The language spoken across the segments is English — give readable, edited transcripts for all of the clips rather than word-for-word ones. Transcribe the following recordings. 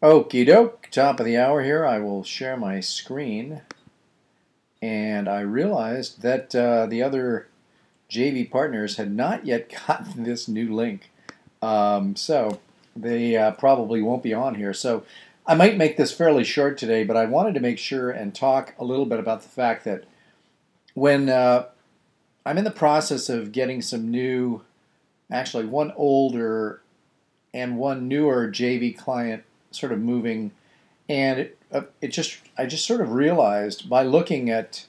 Okie doke, top of the hour here. I will share my screen. And I realized that the other JV partners had not yet gotten this new link. So they probably won't be on here. So I might make this fairly short today, but I wanted to make sure and talk a little bit about the fact that when I'm in the process of getting some new, actually one older and one newer JV client sort of moving. And I just sort of realized by looking at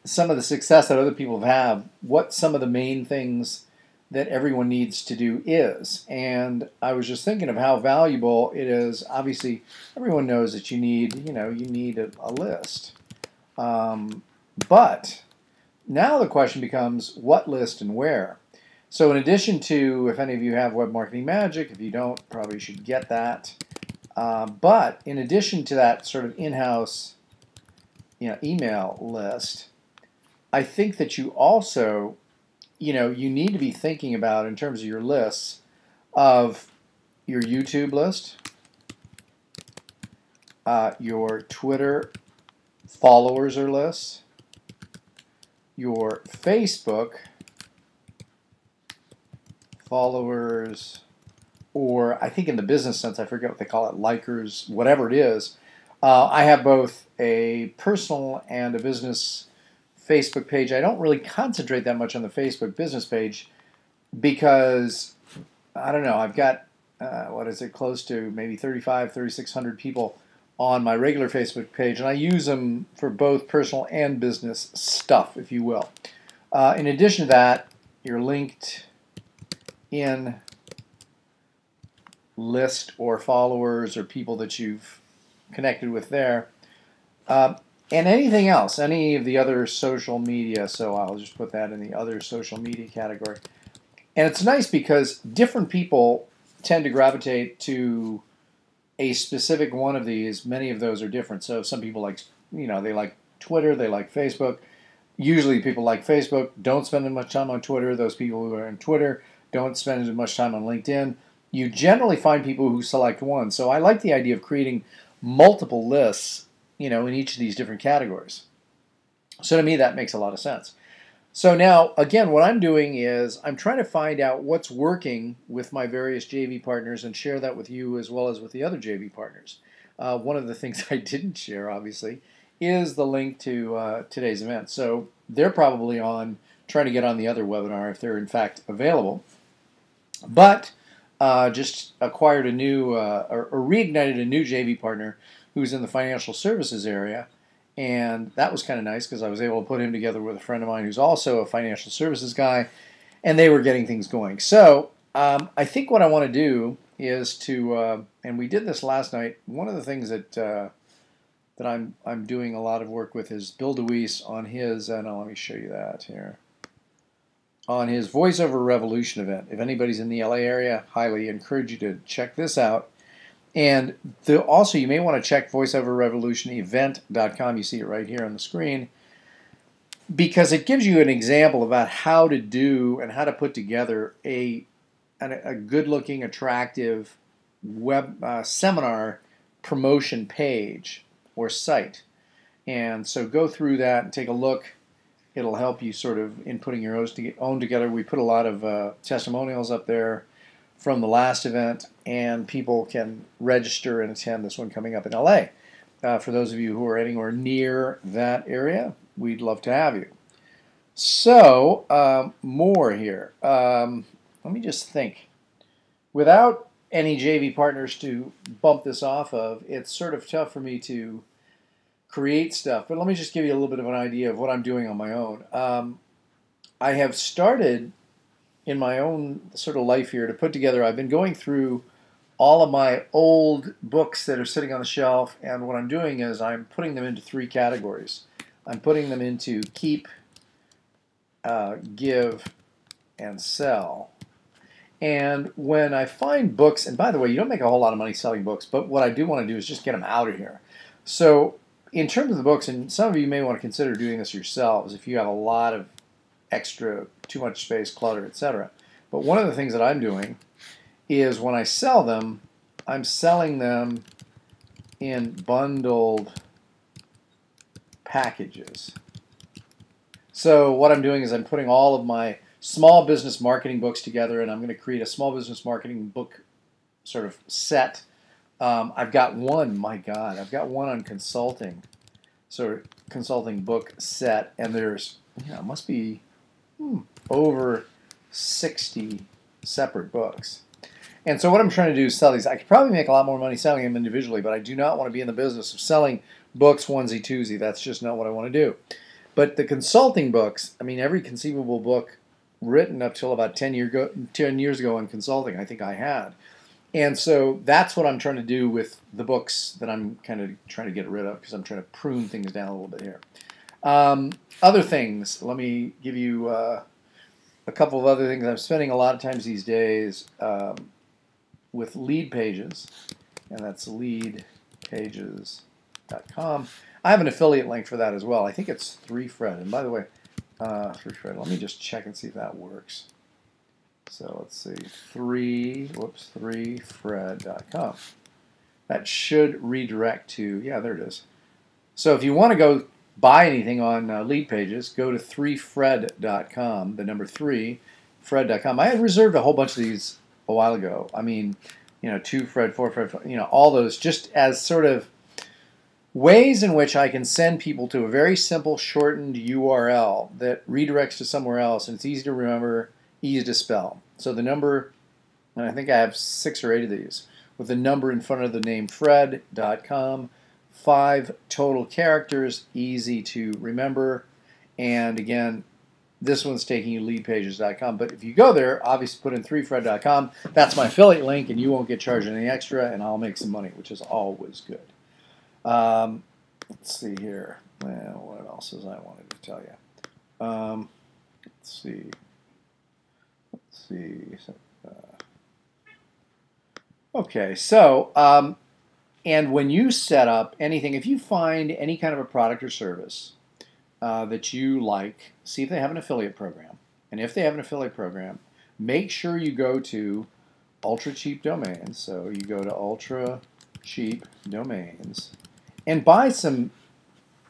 some of the success that other people have, what some of the main things that everyone needs to do is. And I was just thinking of how valuable it is. Obviously, everyone knows that you need a list. But now the question becomes what list and where. So in addition to, if any of you have Web Marketing Magic, if you don't, probably should get that. But in addition to that sort of in-house email list, I think that you also, you need to be thinking about in terms of your lists of your YouTube list, your Twitter followers or lists, your Facebook followers, or I think in the business sense, I forget what they call it, likers, whatever it is. I have both a personal and a business Facebook page. I don't really concentrate that much on the Facebook business page because, I don't know, I've got, close to maybe 3,600 people on my regular Facebook page, and I use them for both personal and business stuff, if you will. In addition to that, your LinkedIn list or followers or people that you've connected with there. And anything else, any of the other social media, so I'll just put that in the other social media category. And it's nice because different people tend to gravitate to a specific one of these. Many of those are different. So some people like, they like Twitter, they like Facebook. Usually people like Facebook, don't spend as much time on Twitter. Those people who are on Twitter don't spend as much time on LinkedIn. You generally find people who select one. So I like the idea of creating multiple lists, in each of these different categories. So to me, that makes a lot of sense. So now, again, what I'm doing is I'm trying to find out what's working with my various JV partners and share that with you as well as with the other JV partners. One of the things I didn't share, obviously, is the link to today's event. So they're probably trying to get on the other webinar if they're in fact available. But just acquired a new, or reignited a new JV partner who's in the financial services area. And that was kind of nice because I was able to put him together with a friend of mine who's also a financial services guy, and they were getting things going. So I think what I want to do is to, and we did this last night, one of the things that I'm doing a lot of work with is Bill DeWeese on his, let me show you that here, on his VoiceOver Revolution event. If anybody's in the LA area, highly encourage you to check this out. And also, you may want to check voiceoverrevolutionevent.com. You see it right here on the screen, because it gives you an example about how to do and how to put together a good-looking, attractive web seminar promotion page or site. And so go through that and take a look. It'll help you sort of in putting your own together. We put a lot of testimonials up there from the last event, and people can register and attend this one coming up in LA. For those of you who are anywhere near that area, we'd love to have you. So, more here. Let me just think. Without any JV partners to bump this off of, it's sort of tough for me to create stuff. But let me just give you a little bit of an idea of what I'm doing on my own. I have started in my own sort of life here to put together, I've been going through all of my old books that are sitting on the shelf, and what I'm doing is I'm putting them into three categories. I'm putting them into keep, give, and sell. And when I find books, and by the way, you don't make a whole lot of money selling books, but what I do want to do is just get them out of here. So in terms of the books, and some of you may want to consider doing this yourselves if you have a lot of extra, too much space, clutter, etc. But one of the things that I'm doing is when I sell them, I'm selling them in bundled packages. So what I'm doing is I'm putting all of my small business marketing books together, and I'm going to create a small business marketing book sort of set. I've got one, my God, I've got one on consulting, sort of consulting book set, and there's, it must be over 60 separate books. And so what I'm trying to do is sell these. I could probably make a lot more money selling them individually, but I do not want to be in the business of selling books onesie twosie. That's just not what I want to do. But the consulting books, I mean, every conceivable book written up till about 10 years ago in consulting, I think I had. And so that's what I'm trying to do with the books that I'm kind of trying to get rid of, because I'm trying to prune things down a little bit here. Other things, let me give you a couple of other things. I'm spending a lot of times these days with lead pages, and that's leadpages.com. I have an affiliate link for that as well. I think it's 3Fred. And by the way, 3Fred, let me just check and see if that works. So let's see, 3Fred.com. That should redirect to, yeah, there it is. So if you want to go buy anything on lead pages, go to 3Fred.com, the number 3, Fred.com. I had reserved a whole bunch of these a while ago. I mean, 2Fred, 4Fred, all those, just as sort of ways in which I can send people to a very simple shortened URL that redirects to somewhere else, and it's easy to remember, easy to spell. So the number, and I think I have 6 or 8 of these, with the number in front of the name Fred.com, 5 total characters, easy to remember, and again, this one's taking you leadpages.com. But if you go there, obviously put in 3Fred.com. That's my affiliate link, and you won't get charged any extra, and I'll make some money, which is always good. Let's see here. Well, what else is I wanted to tell you? Let's see. Okay, so, and when you set up anything, if you find any kind of a product or service that you like, see if they have an affiliate program. And if they have an affiliate program, make sure you go to Ultra Cheap Domains. So you go to Ultra Cheap Domains and buy some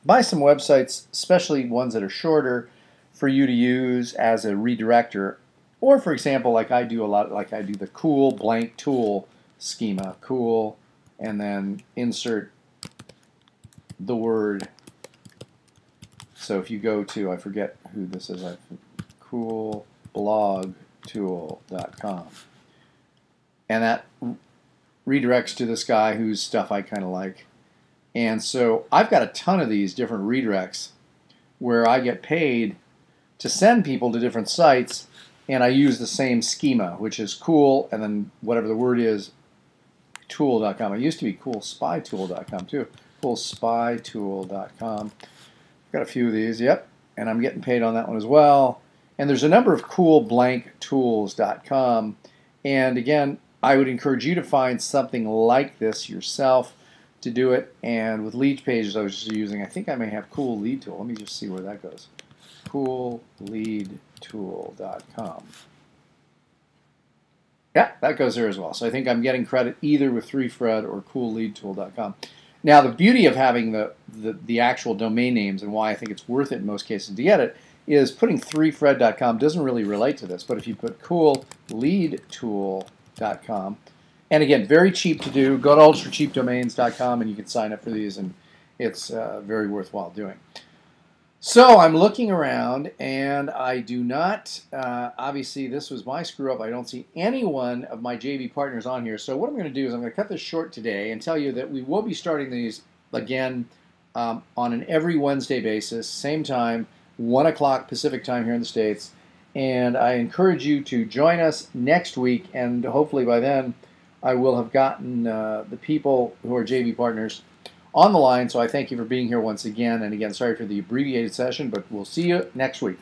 websites, especially ones that are shorter, for you to use as a redirector. Or for example, like I do a lot, like I do the cool blank tool schema, cool, and then insert the word. So if you go to, I forget who this is, coolblogtool.com, and that redirects to this guy whose stuff I kind of like. And so I've got a ton of these different redirects where I get paid to send people to different sites, and I use the same schema, which is cool, and then whatever the word is, tool.com. It used to be coolspytool.com too, coolspytool.com. Got a few of these, yep, and I'm getting paid on that one as well. And there's a number of coolblanktools.com, and again, I would encourage you to find something like this yourself to do it. And with lead pages I was just using, I think I may have Cool Lead Tool. Let me just see where that goes. coolleadtool.com. Yeah, that goes there as well. So I think I'm getting credit either with 3Fred or coolleadtool.com. Now, the beauty of having the actual domain names, and why I think it's worth it in most cases to get it, is putting 3Fred.com doesn't really relate to this, but if you put coolleadtool.com, and again, very cheap to do, go to ultracheapdomains.com and you can sign up for these, and it's very worthwhile doing. So I'm looking around, and I do not, obviously this was my screw up, I don't see any one of my JV partners on here. So what I'm going to do is I'm going to cut this short today and tell you that we will be starting these again on an every Wednesday basis, same time, 1 o'clock Pacific time here in the States. And I encourage you to join us next week, and hopefully by then I will have gotten the people who are JV partners on the line. So I thank you for being here once again. And again, sorry for the abbreviated session, but we'll see you next week.